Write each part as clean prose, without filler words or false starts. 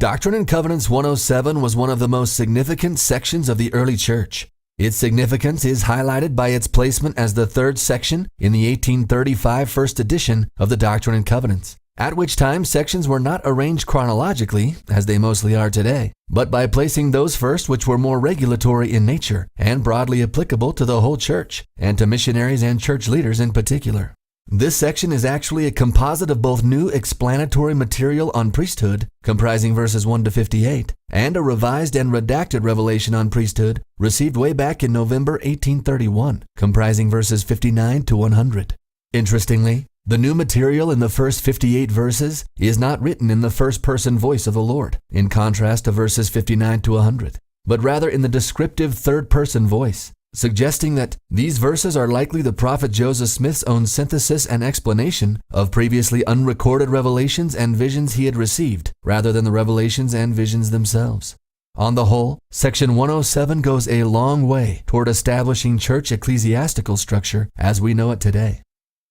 Doctrine and Covenants 107 was one of the most significant sections of the early church. Its significance is highlighted by its placement as the third section in the 1835 first edition of the Doctrine and Covenants, at which time sections were not arranged chronologically, as they mostly are today, but by placing those first which were more regulatory in nature and broadly applicable to the whole church, and to missionaries and church leaders in particular. This section is actually a composite of both new explanatory material on priesthood, comprising verses 1 to 58, and a revised and redacted revelation on priesthood, received way back in November 1831, comprising verses 59 to 100. Interestingly, the new material in the first 58 verses is not written in the first-person voice of the Lord, in contrast to verses 59 to 100, but rather in the descriptive third-person voice, suggesting that these verses are likely the prophet Joseph Smith's own synthesis and explanation of previously unrecorded revelations and visions he had received, rather than the revelations and visions themselves. On the whole, Section 107 goes a long way toward establishing church ecclesiastical structure as we know it today.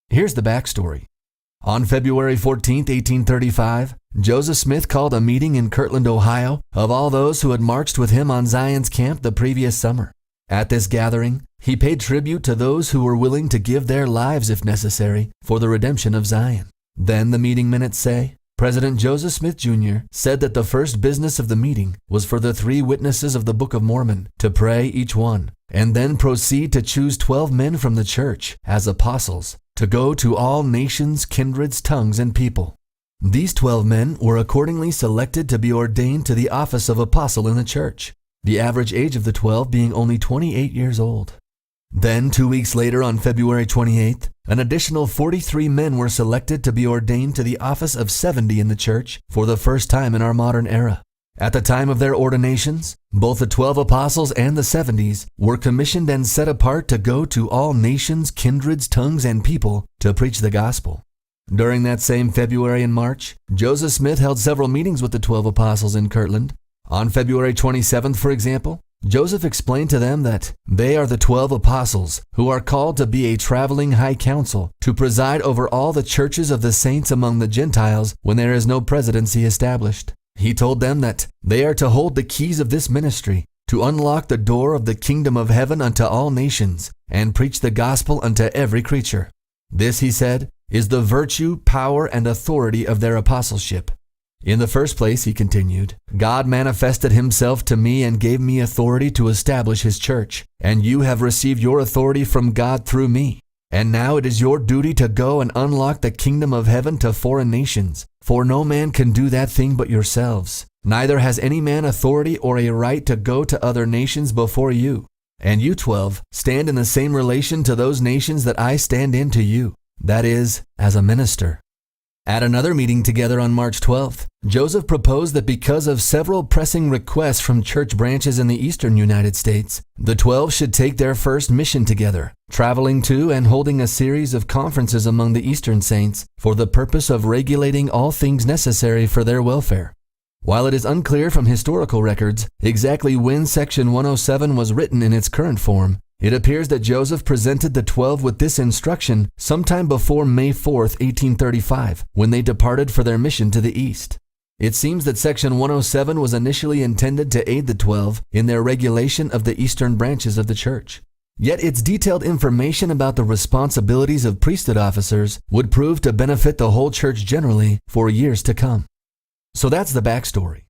Here's the backstory. On February 14, 1835, Joseph Smith called a meeting in Kirtland, Ohio, of all those who had marched with him on Zion's camp the previous summer. At this gathering, he paid tribute to those who were willing to give their lives, if necessary, for the redemption of Zion. Then the meeting minutes say, President Joseph Smith, Jr. said that the first business of the meeting was for the 3 witnesses of the Book of Mormon to pray each one, and then proceed to choose 12 men from the church as apostles to go to all nations, kindreds, tongues, and people. These 12 men were accordingly selected to be ordained to the office of apostle in the church, the average age of the 12 being only 28 years old. Then, 2 weeks later, on February 28th, an additional 43 men were selected to be ordained to the office of 70 in the church for the first time in our modern era. At the time of their ordinations, both the 12 apostles and the 70s were commissioned and set apart to go to all nations, kindreds, tongues, and people to preach the gospel. During that same February and March, Joseph Smith held several meetings with the 12 apostles in Kirtland. On February 27th, for example, Joseph explained to them that they are the 12 apostles who are called to be a traveling high council to preside over all the churches of the saints among the Gentiles when there is no presidency established. He told them that they are to hold the keys of this ministry, to unlock the door of the kingdom of heaven unto all nations, and preach the gospel unto every creature. This, he said, is the virtue, power, and authority of their apostleship. In the first place, he continued, God manifested himself to me and gave me authority to establish his church, and you have received your authority from God through me. And now it is your duty to go and unlock the kingdom of heaven to foreign nations, for no man can do that thing but yourselves. Neither has any man authority or a right to go to other nations before you. And you 12 stand in the same relation to those nations that I stand in to you, that is, as a minister. At another meeting together on March 12th, Joseph proposed that because of several pressing requests from church branches in the eastern United States, the 12 should take their first mission together, traveling to and holding a series of conferences among the eastern saints for the purpose of regulating all things necessary for their welfare. While it is unclear from historical records exactly when Section 107 was written in its current form, it appears that Joseph presented the 12 with this instruction sometime before May 4, 1835, when they departed for their mission to the east. It seems that Section 107 was initially intended to aid the 12 in their regulation of the eastern branches of the church. Yet its detailed information about the responsibilities of priesthood officers would prove to benefit the whole church generally for years to come. So that's the backstory.